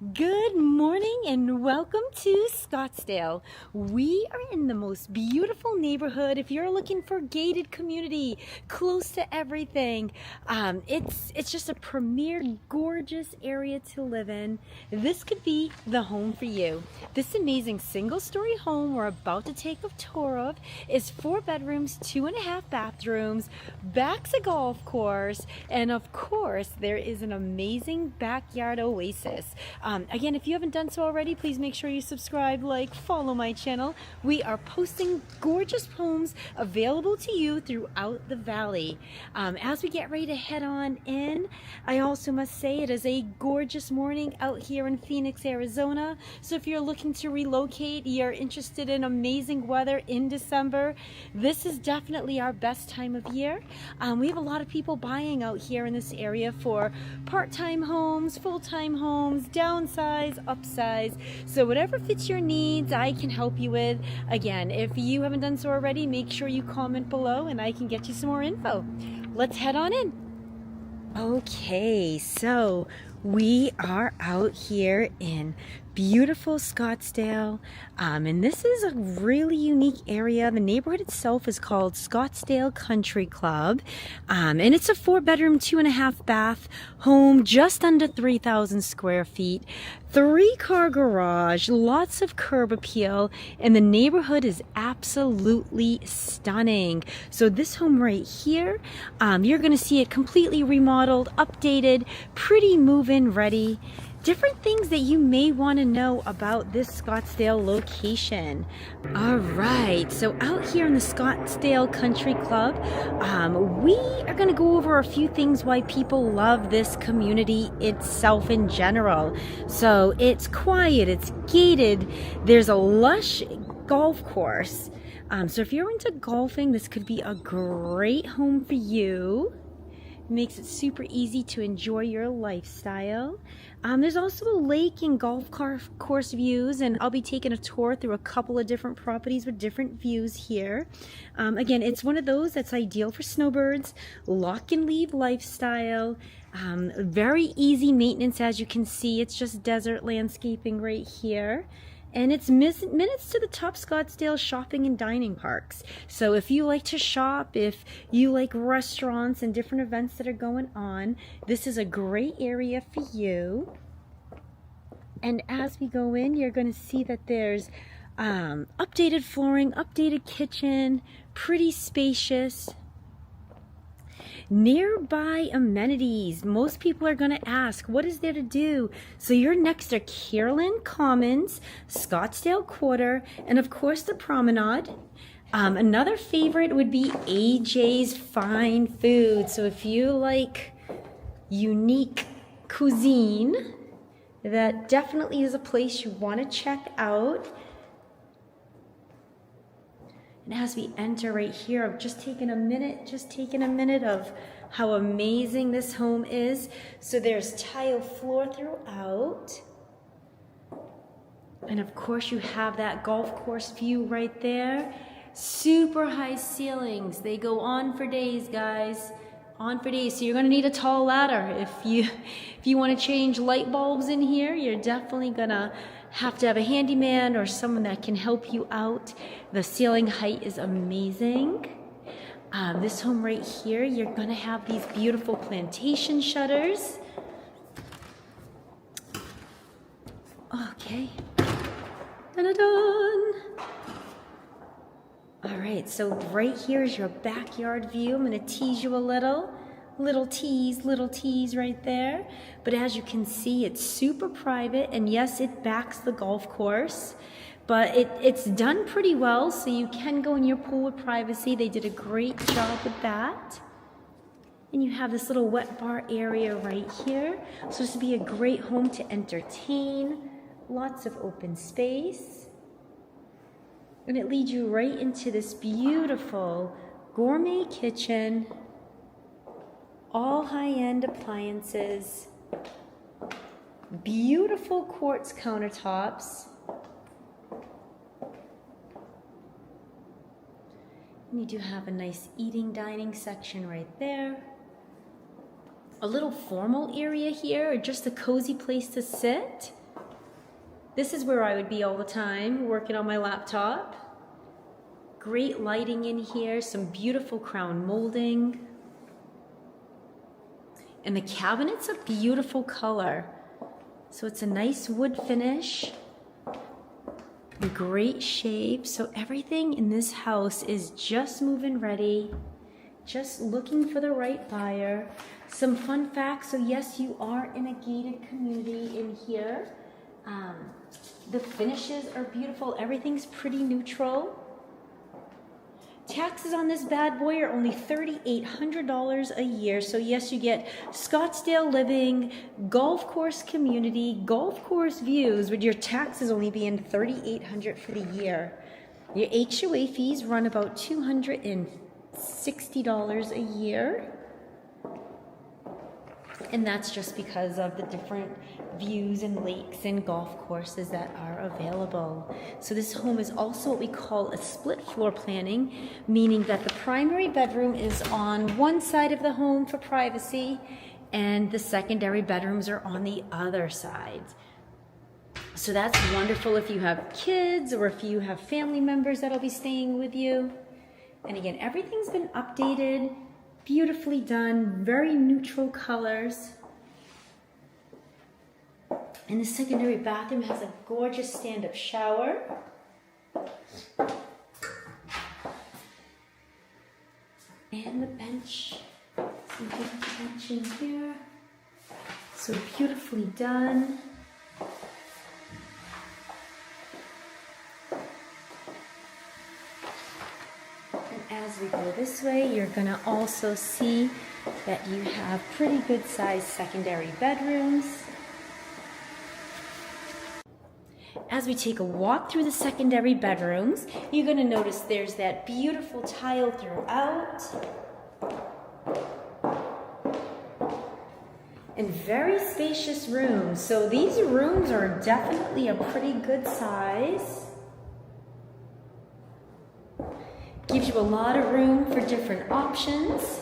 Good morning and welcome to Scottsdale. We are in the most beautiful neighborhood. If you're looking for gated community, close to everything, it's just a premier, gorgeous area to live in. This could be the home for you. This amazing single-story home we're about to take a tour of is 4 bedrooms, 2.5 bathrooms, backs a golf course, and of course there is an amazing backyard oasis. Again, if you haven't done so already, please make sure you subscribe, like, follow my channel. We are posting gorgeous homes available to you throughout the valley. As we get ready to head on in, I also must say it is a gorgeous morning out here in Phoenix, Arizona. So if you're looking to relocate, you're interested in amazing weather in December, this is definitely our best time of year. We have a lot of people buying out here in this area for part-time homes, full-time homes, downsize, upsize. So whatever fits your needs, I can help you with. Again, if you haven't done so already, make sure you comment below and I can get you some more info. Let's head on in. Okay, so we are out here in beautiful Scottsdale, and this is a really unique area. The neighborhood itself is called Scottsdale Country Club, and it's a 4-bedroom, 2.5 bath home, just under 3,000 square feet, 3-car garage, lots of curb appeal, and the neighborhood is absolutely stunning. So this home right here, you're going to see it completely remodeled, updated, pretty move-in ready. Different things that you may want to know about this Scottsdale location. All right, so out here in the Scottsdale Country Club, we are going to go over a few things why people love this community itself in general. So it's quiet, it's gated, there's a lush golf course. So if you're into golfing, this could be a great home for you. Makes it super easy to enjoy your lifestyle. There's also a lake and golf course views, and I'll be taking a tour through a couple of different properties with different views here. Again, it's one of those that's ideal for snowbirds, lock and leave lifestyle, very easy maintenance. As you can see, it's just desert landscaping right here. And it's minutes to the top Scottsdale shopping and dining parks. So if you like to shop, if you like restaurants and different events that are going on, this is a great area for you. And as we go in, you're going to see that there's updated flooring, updated kitchen, pretty spacious. Nearby amenities. Most people are going to ask, what is there to do? So you're next to Carolyn Commons, Scottsdale Quarter, and of course the Promenade. Another favorite would be AJ's Fine Food. So if you like unique cuisine, that definitely is a place you want to check out. And as we enter right here, I've just taken a minute of how amazing this home is. So there's tile floor throughout. And of course you have that golf course view right there. Super high ceilings. They go on for days, guys. On for days. So you're going to need a tall ladder. If you want to change light bulbs in here, you're definitely going to have a handyman or someone that can help you out. The ceiling height is amazing. This home right here, you're going to have these beautiful plantation shutters. Okay. Dun-dun-dun. All right, so right here is your backyard view. I'm going to tease you a little. Little tease right there. But as you can see, it's super private, and yes, it backs the golf course, but it's done pretty well, so you can go in your pool with privacy. They did a great job with that. And you have this little wet bar area right here. So this would be a great home to entertain. Lots of open space. And it leads you right into this beautiful gourmet kitchen. All high-end appliances, beautiful quartz countertops. And you do have a nice eating, dining section right there. A little formal area here, or just a cozy place to sit. This is where I would be all the time, working on my laptop. Great lighting in here, some beautiful crown molding. And the cabinet's a beautiful color. So it's a nice wood finish. Great shape. So everything in this house is just move-in ready. Just looking for the right buyer. Some fun facts. So yes, you are in a gated community in here. The finishes are beautiful. Everything's pretty neutral. Taxes on this bad boy are only $3,800 a year. So yes, you get Scottsdale living, golf course community, golf course views, with your taxes only being $3,800 for the year. Your HOA fees run about $260 a year. And that's just because of the different views and lakes and golf courses that are available. So this home is also what we call a split floor planning, meaning that the primary bedroom is on one side of the home for privacy, and the secondary bedrooms are on the other side. So that's wonderful if you have kids or if you have family members that'll be staying with you. And again, everything's been updated. Beautifully done, very neutral colors. And the secondary bathroom has a gorgeous stand-up shower. And the bench, some good bench in here. So beautifully done. As we go this way, you're going to also see that you have pretty good sized secondary bedrooms. As we take a walk through the secondary bedrooms, you're going to notice there's that beautiful tile throughout. And very spacious rooms. So these rooms are definitely a pretty good size. Gives you a lot of room for different options.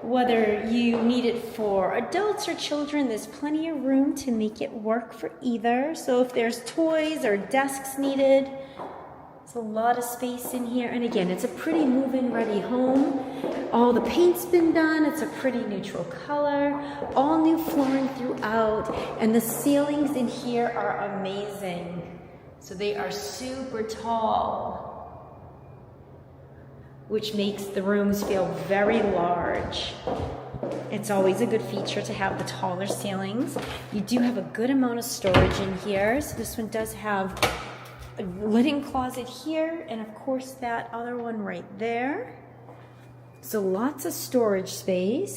Whether you need it for adults or children, there's plenty of room to make it work for either. So if there's toys or desks needed, there's a lot of space in here. And again, it's a pretty move-in ready home. All the paint's been done. It's a pretty neutral color. All new flooring throughout. And the ceilings in here are amazing. So they are super tall, which makes the rooms feel very large. It's always a good feature to have the taller ceilings. You do have a good amount of storage in here. So this one does have a linen closet here, and of course that other one right there. So lots of storage space.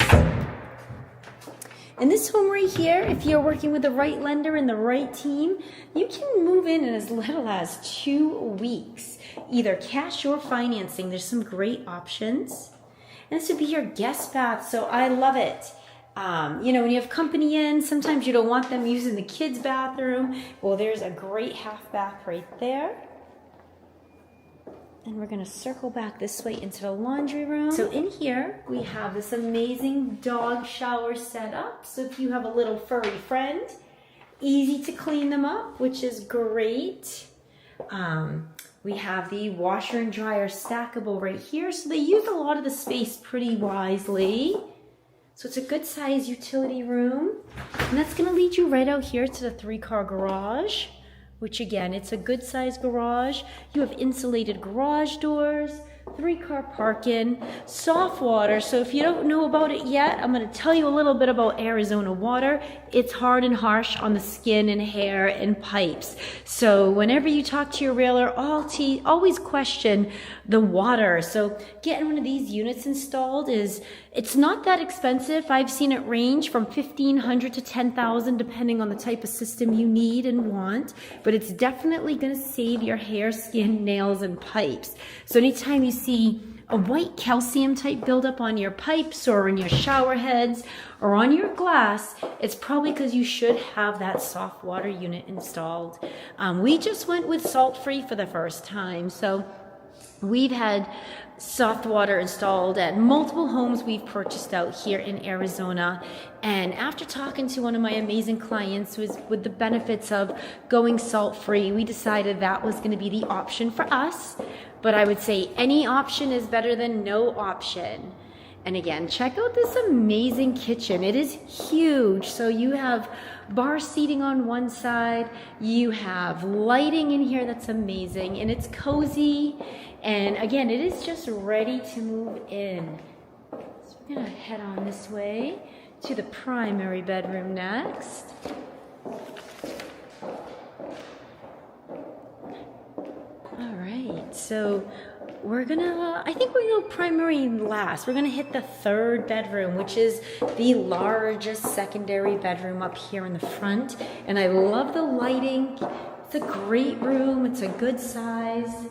And this home right here, if you're working with the right lender and the right team, you can move in as little as 2 weeks, either cash or financing. There's some great options. And this would be your guest bath, so I love it. You know, when you have company in, sometimes you don't want them using the kids' bathroom. Well, there's a great half bath right there. And we're going to circle back this way into the laundry room. So in here, we have this amazing dog shower setup. So if you have a little furry friend, easy to clean them up, which is great. We have the washer and dryer stackable right here. So they use a lot of the space pretty wisely. So it's a good size utility room. And that's going to lead you right out here to the 3-car garage, which again, it's a good size garage. You have insulated garage doors, 3-car parking, soft water. So if you don't know about it yet, I'm going to tell you a little bit about Arizona water. It's hard and harsh on the skin and hair and pipes. So whenever you talk to your realtor, always question the water. So getting one of these units installed it's not that expensive. I've seen it range from $1,500 to $10,000 depending on the type of system you need and want, but it's definitely going to save your hair, skin, nails, and pipes. So anytime you see a white calcium type buildup on your pipes or in your shower heads or on your glass, it's probably because you should have that soft water unit installed. We just went with salt-free for the first time, so We've had soft water installed at multiple homes we've purchased out here in Arizona. And after talking to one of my amazing clients with the benefits of going salt-free, we decided that was going to be the option for us. But I would say any option is better than no option. And again, check out this amazing kitchen. It is huge. So you have bar seating on one side, you have lighting in here that's amazing, and it's cozy. And again, it is just ready to move in. So we're gonna head on this way to the primary bedroom next. All right, so I think we're gonna go primary last. We're gonna hit the third bedroom, which is the largest secondary bedroom up here in the front. And I love the lighting. It's a great room, it's a good size.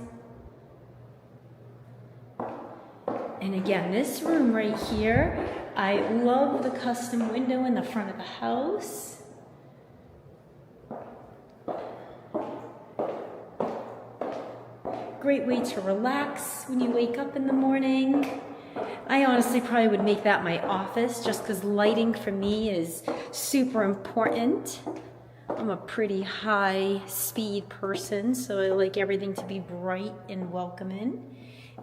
And again, this room right here, I love the custom window in the front of the house. Great way to relax when you wake up in the morning. I honestly probably would make that my office just because lighting for me is super important. I'm a pretty high speed person, so I like everything to be bright and welcoming.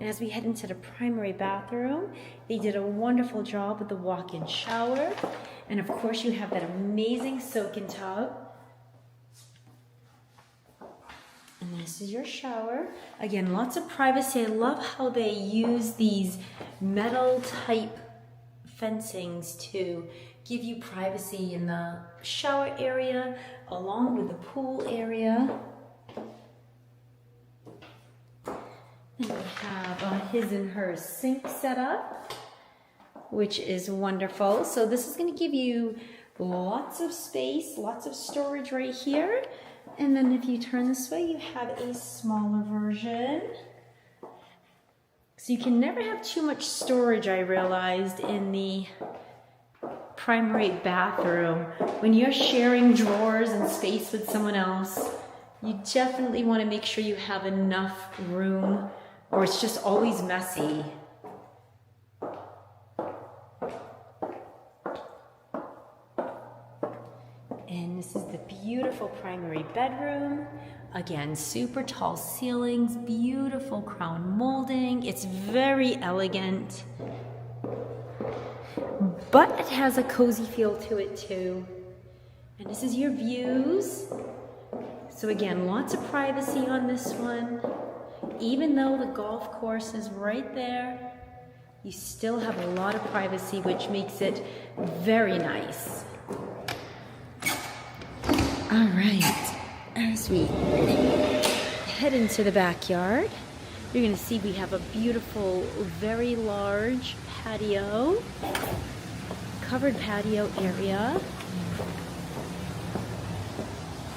And as we head into the primary bathroom, they did a wonderful job with the walk-in shower. And of course you have that amazing soak-in tub. And this is your shower. Again, lots of privacy. I love how they use these metal type fencings to give you privacy in the shower area along with the pool area. And we have a his and her sink set up, which is wonderful. So this is going to give you lots of space, lots of storage right here. And then if you turn this way, you have a smaller version. So you can never have too much storage, I realized, in the primary bathroom. When you're sharing drawers and space with someone else, you definitely want to make sure you have enough room, or it's just always messy. And this is the beautiful primary bedroom. Again, super tall ceilings, beautiful crown molding. It's very elegant, but it has a cozy feel to it too. And this is your views. So again, lots of privacy on this one. Even though the golf course is right there, you still have a lot of privacy, which makes it very nice. All right, as we head into the backyard, you're gonna see we have a beautiful, very large patio, covered patio area.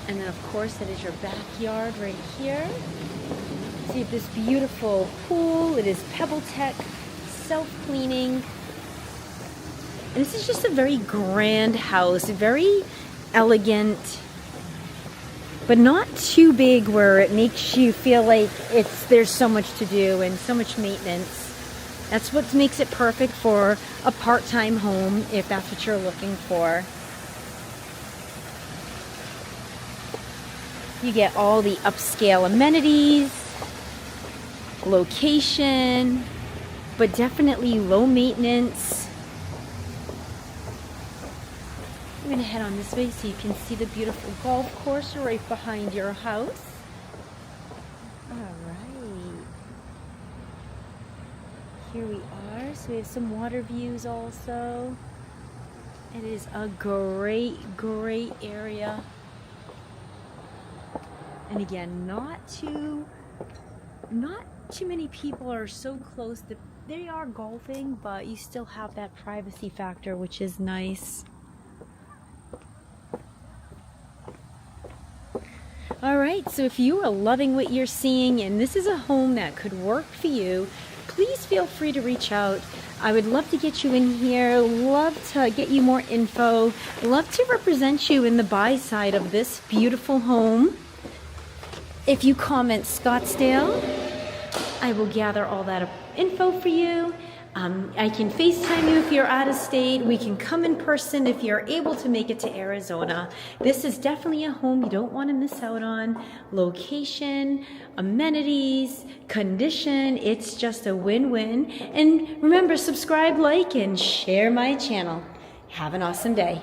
And then of course, that is your backyard right here. So you have this beautiful pool. It is Pebble Tech, self-cleaning. And this is just a very grand house, very elegant, but not too big where it makes you feel like there's so much to do and so much maintenance. That's what makes it perfect for a part-time home, if that's what you're looking for. You get all the upscale amenities, location, but definitely low maintenance. I'm going to head on this way so you can see the beautiful golf course right behind your house. All right. Here we are. So we have some water views also. It is a great, great area. And again, not too many people are so close that they are golfing, but you still have that privacy factor, which is nice. All right, so if you are loving what you're seeing and this is a home that could work for you, please feel free to reach out. I would love to get you in here, love to get you more info, love to represent you in the buy side of this beautiful home. If you comment Scottsdale, I will gather all that info for you. I can FaceTime you if you're out of state. We can come in person if you're able to make it to Arizona. This is definitely a home you don't want to miss out on. Location, amenities, condition, it's just a win-win. And remember, subscribe, like, and share my channel. Have an awesome day.